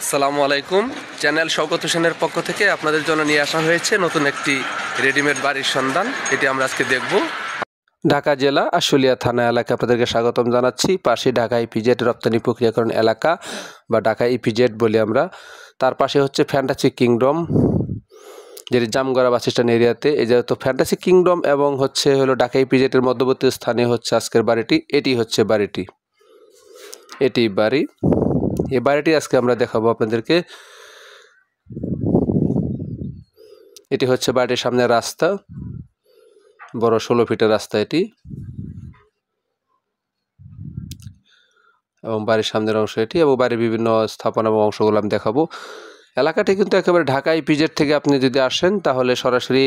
আসসালামু আলাইকুম। চ্যানেল শওকত হোসেনের পক্ষ থেকে আপনাদের জন্য নিয়ে আসা হয়েছে নতুন একটি রেডিমেড বাড়ির সন্ধান। এটি আমরা আজকে দেখব। ঢাকা জেলা আশুলিয়া থানা এলাকা আপনাদেরকে স্বাগতম জানাচ্ছি। পাশে ঢাকা ইপিজেড রপ্তানি প্রক্রিয়াকরণ এলাকা বা ঢাকা ইপিজেড বলি আমরা। তার পাশে হচ্ছে ফ্যান্টাসি কিংডম, যেটি জামগড়া বাস স্ট্যান্ড এরিয়াতে। এই যেহেতু ফ্যান্টাসি কিংডম এবং হলো ঢাকা ইপিজেডের মধ্যবর্তী স্থানে হচ্ছে আজকের বাড়িটি। এটি হচ্ছে বাড়িটি, এটি বাড়ি। এই বাড়িটি আজকে আমরা দেখাবো আপনাদেরকে। এটি হচ্ছে বাড়িটির সামনের রাস্তা, বড় 16 ফিটের রাস্তা এটি, এবং বাড়ির সামনের অংশ এটি, এবং বাড়ির বিভিন্ন স্থাপনা এবং অংশগুলো আমি দেখাবো। এলাকাটি কিন্তু একেবারে ঢাকা ইপিজেড থেকে আপনি যদি আসেন তাহলে সরাসরি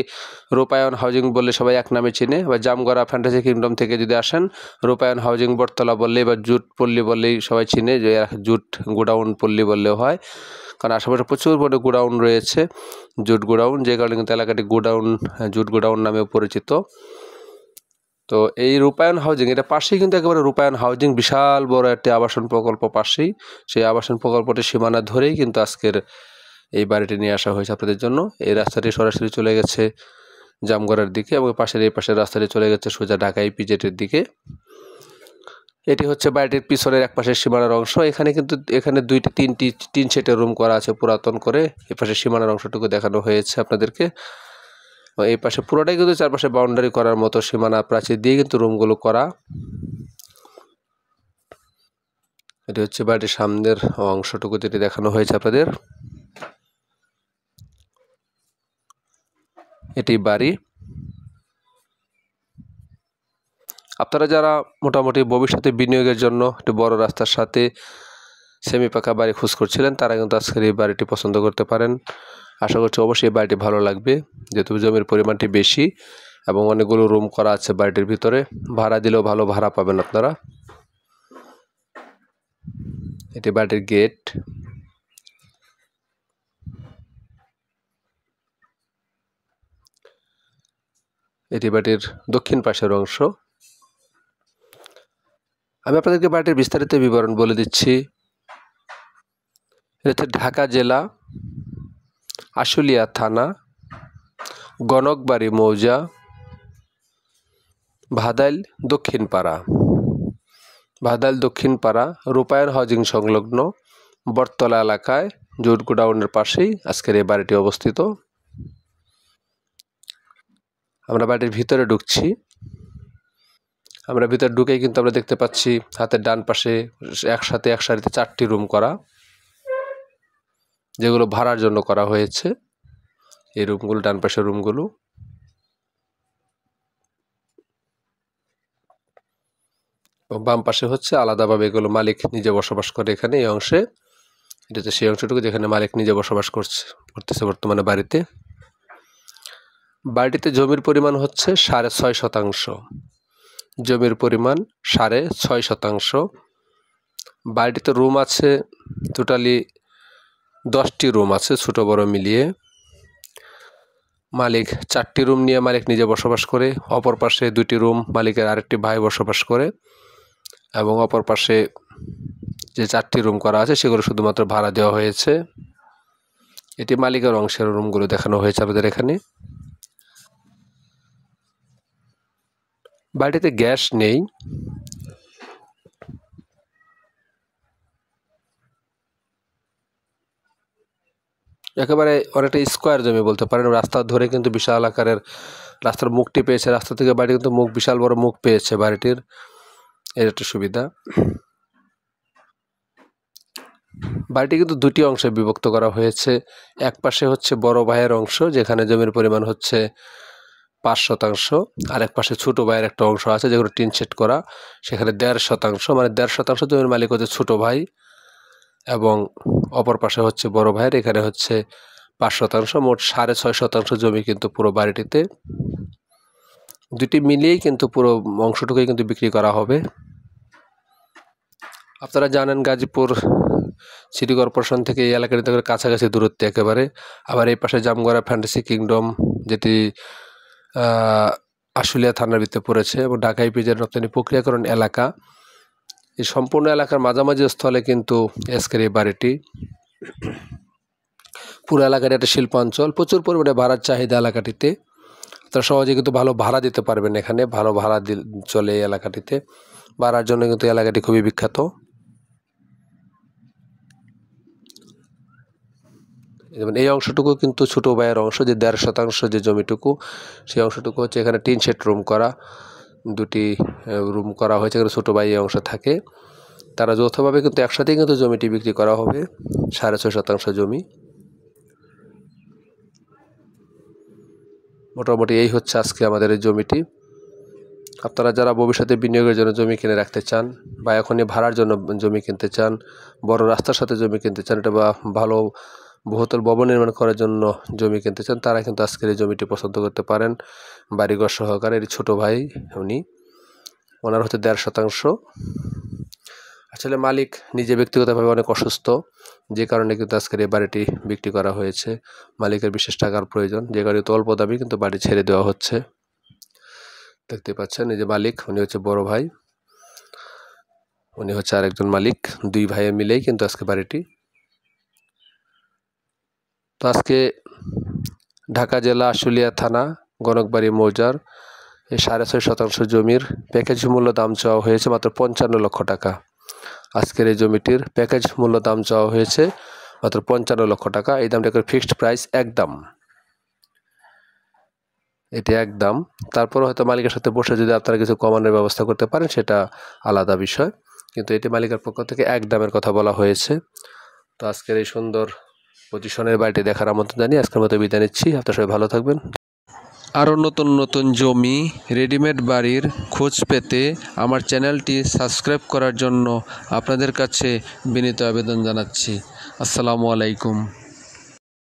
রূপায়ণ হাউজিং বললে সবাই এক নামে চিনে, বা জামগড়া ফ্যান্টাসি কিংডম থেকে যদি আসেন রূপায়ণ হাউজিং বটতলা বললেই বা জুট পল্লী বললেই সবাই চিনে, যে জুট গোডাউন পল্লী বললেও হয়, কারণ আশেপাশে প্রচুর বড় গোডাউন রয়েছে, জুট গোডাউন, যে কারণে কিন্তু এলাকাটি জুট গোডাউন নামেও পরিচিত। তো এই রূপায়ণ হাউজিং, এটা পাশেই কিন্তু একেবারে রূপায়ণ হাউজিং, বিশাল বড় একটি আবাসন প্রকল্প পাশেই। সেই আবাসন প্রকল্পটির সীমানা ধরেই কিন্তু আজকের এই বাড়িটি নিয়ে আসা হয়েছে আপনাদের জন্য। এই রাস্তাটি সরাসরি চলে গেছে জামগড়ার দিকে, এবং এই পাশের রাস্তাটি চলে গেছে সোজা ঢাকা ইপিজেডের দিকে। এটি হচ্ছে বাড়িটির পিছনের এক পাশের সীমানার অংশ। এখানে দুইটি তিনটি টিন শেডের রুম করা আছে পুরাতন করে। এই পাশের সীমানার অংশটুকু দেখানো হয়েছে আপনাদেরকে। এই পাশে পুরোটাই কিন্তু চারপাশে বাউন্ডারি করার মতো সীমানা প্রাচীর দিয়ে কিন্তু রুমগুলো করা। এটি হচ্ছে বাড়িটির সামনের অংশটুকু যেটি দেখানো হয়েছে আপনাদের। এটি বাড়ি। আপনারা যারা মোটামুটি ভবিষ্যতে বিনিয়োগের জন্য একটি বড় রাস্তার সাথে সেমি পাকা বাড়ি খোঁজ করছিলেন, তারা কিন্তু আজকের এই বাড়িটি পছন্দ করতে পারেন। আশা করছি অবশ্যই এই বাড়িটি ভালো লাগবে, যেহেতু জমির পরিমাণটি বেশি এবং অনেকগুলো রুম করা আছে বাড়িটির ভিতরে। ভাড়া দিলেও ভালো ভাড়া পাবেন আপনারা। এটি বাড়িটির গেট। এটি বাড়িটির দক্ষিণ পাশের অংশ। আমি আপনাদেরকে বাড়িটির বিস্তারিত বিবরণ বলে দিচ্ছি। এটা হচ্ছে ঢাকা জেলা আশুলিয়া থানা, গণকবাড়ি মৌজা, ভাদাইল দক্ষিণ পাড়া রূপায়ণ হাউজিং সংলগ্ন বটতলা এলাকায় জুট গোডাউনের পাশেই আজকের এই বাড়িটি অবস্থিত। আমরা বাড়ির ভিতরে ঢুকছি। আমরা ভিতরে ঢুকেই কিন্তু আমরা দেখতে পাচ্ছি হাতের ডান পাশে এক সারিতে 4টি রুম করা, যেগুলো ভাড়ার জন্য করা হয়েছে। এই রুমগুলো, ডান পাশের রুমগুলো। বাম পাশে হচ্ছে আলাদাভাবে এগুলো মালিক নিজে বসবাস করে এখানে, এই অংশে। এটা হচ্ছে সেই অংশটুকু যেখানে মালিক নিজে বসবাস করতেছে বর্তমানে বাড়িতে। বাড়িটিতে জমির পরিমাণ হচ্ছে 6.5 শতাংশ। জমির পরিমাণ 6.5 শতাংশ। বাড়িটিতে রুম আছে টোটালি 10টি রুম আছে, ছোট বড় মিলিয়ে। মালিক 4টি রুম নিয়ে মালিক নিজে বসবাস করে। অপর পাশে 2টি রুম মালিকের আরেকটি ভাই বসবাস করে, এবং অপর পাশে যে 4টি রুম করা আছে সেগুলো শুধুমাত্র ভাড়া দেওয়া হয়েছে। এটি মালিকের অংশের রুমগুলো দেখানো হয়েছে আমাদের এখানে। বাড়িতে গ্যাস নেই। একেবারে অনেকটা স্কোয়ার জমি বলতে পারেন। রাস্তা ধরে কিন্তু বিশাল আকারের রাস্তার মুখটি পেয়েছে। রাস্তা থেকে বাড়ি কিন্তু বিশাল বড় মুখ পেয়েছে বাড়িটির, এর একটা সুবিধা। বাড়িটি কিন্তু 2টি অংশে বিভক্ত করা হয়েছে। এক পাশে হচ্ছে বড় ভাইয়ের অংশ, যেখানে জমির পরিমাণ হচ্ছে 5 শতাংশ। আর এক পাশে ছোট ভাইয়ের একটা অংশ আছে যেগুলো টিন শেড করা, সেখানে 1.5 শতাংশ, মানে 1.5 শতাংশ জমির মালিক হচ্ছে ছোট ভাই, এবং অপর পাশে হচ্ছে বড় ভাইয়ের, এখানে হচ্ছে 5 শতাংশ। মোট 6.5 শতাংশ জমি কিন্তু পুরো বাড়িটিতে। 2টি মিলিয়েই কিন্তু পুরো অংশটুকুই কিন্তু বিক্রি করা হবে। আপনারা জানেন গাজীপুর সিটি কর্পোরেশন থেকে এই এলাকাটিতে কাছাকাছি দূরত্বে একেবারে। আবার এই পাশে জামগড়া ফ্যান্টাসি কিংডম, যেটি আশুলিয়া থানার ভিতরে পড়েছে, এবং ঢাকা ইপিজেড রপ্তানি প্রক্রিয়াকরণ এলাকা। এই সম্পূর্ণ এলাকার মাঝামাঝি স্থলে কিন্তু আজকের এই বাড়িটি। পুরো এলাকাটি একটা শিল্পাঞ্চল, প্রচুর পরিমাণে ভাড়ার চাহিদা এলাকাটিতে। তারা সহজে কিন্তু ভালো ভাড়া দিতে পারবেন, এখানে ভালো ভাড়া চলে এই এলাকাটিতে, ভাড়ার জন্য কিন্তু এলাকাটি খুবই বিখ্যাত। যেমন এই অংশটুকু কিন্তু ছোটো ভাইয়ের অংশ, যে 1.5 শতাংশ যে জমিটুকু, সেই অংশটুকু হচ্ছে এখানে টিন শেড রুম করা, 2টি রুম করা হয়েছে, এখানে ছোটো ভাই এই অংশ থাকে। তারা যৌথভাবে কিন্তু একসাথেই কিন্তু জমিটি বিক্রি করা হবে, 6.5 শতাংশ জমি। মোটামুটি এই হচ্ছে আজকে আমাদের এই জমিটি। আপনারা যারা ভবিষ্যতে বিনিয়োগের জন্য জমি কিনে রাখতে চান, বা এখনই ভাড়ার জন্য জমি কিনতে চান, বড় রাস্তার সাথে জমি কিনতে চান, এটা বা ভালো বহুতল ভবন নির্মাণ করার জন্য জমি কিনতে চান, তারা কিন্তু আজকের এই জমিটি পছন্দ করতে পারেন। বাড়িঘর সহকারে এর ছোটো ভাই, ওনার হচ্ছে 1.5 শতাংশ। আসলে মালিক নিজে ব্যক্তিগতভাবে অনেক অসুস্থ, যে কারণে কিন্তু আজকের এই বাড়িটি বিক্রি করা হয়েছে। মালিকের বিশেষ টাকার প্রয়োজন, যে কারণে অল্প দামে কিন্তু বাড়ি ছেড়ে দেওয়া হচ্ছে। দেখতে পাচ্ছেন এই যে মালিক, উনি হচ্ছে বড় ভাই, উনি হচ্ছে আরেকজন মালিক, 2 ভাইয়ে মিলেই কিন্তু আজকে বাড়িটি। তো আজকে ঢাকা জেলা আশুলিয়া থানা গণকবাড়ি মৌজার এই 6.5 শতাংশ জমির প্যাকেজ মূল্য দাম চাওয়া হয়েছে মাত্র 55 লক্ষ টাকা। আজকের এই জমিটির প্যাকেজ মূল্য দাম চাওয়া হয়েছে মাত্র 55 লক্ষ টাকা। এই দামটা করে ফিক্সড প্রাইস, একদম, এটি একদম। তারপর হয়তো মালিকের সাথে বসে যদি আপনারা কিছু কমানোর ব্যবস্থা করতে পারেন, সেটা আলাদা বিষয়, কিন্তু এটি মালিকের পক্ষ থেকে একদমের কথা বলা হয়েছে। তো আজকের এই সুন্দর পজিশনের বাড়িটি দেখার আমন্ত্রণ জানিয়ে আজকের মতো বিদায় নিচ্ছি। আপনারা সবাই ভালো থাকবেন। আরও নতুন নতুন জমি, রেডিমেড বাড়ির খোঁজ পেতে আমার চ্যানেলটি সাবস্ক্রাইব করার জন্য আপনাদের কাছে বিনীত আবেদন জানাচ্ছি। আসসালামু আলাইকুম।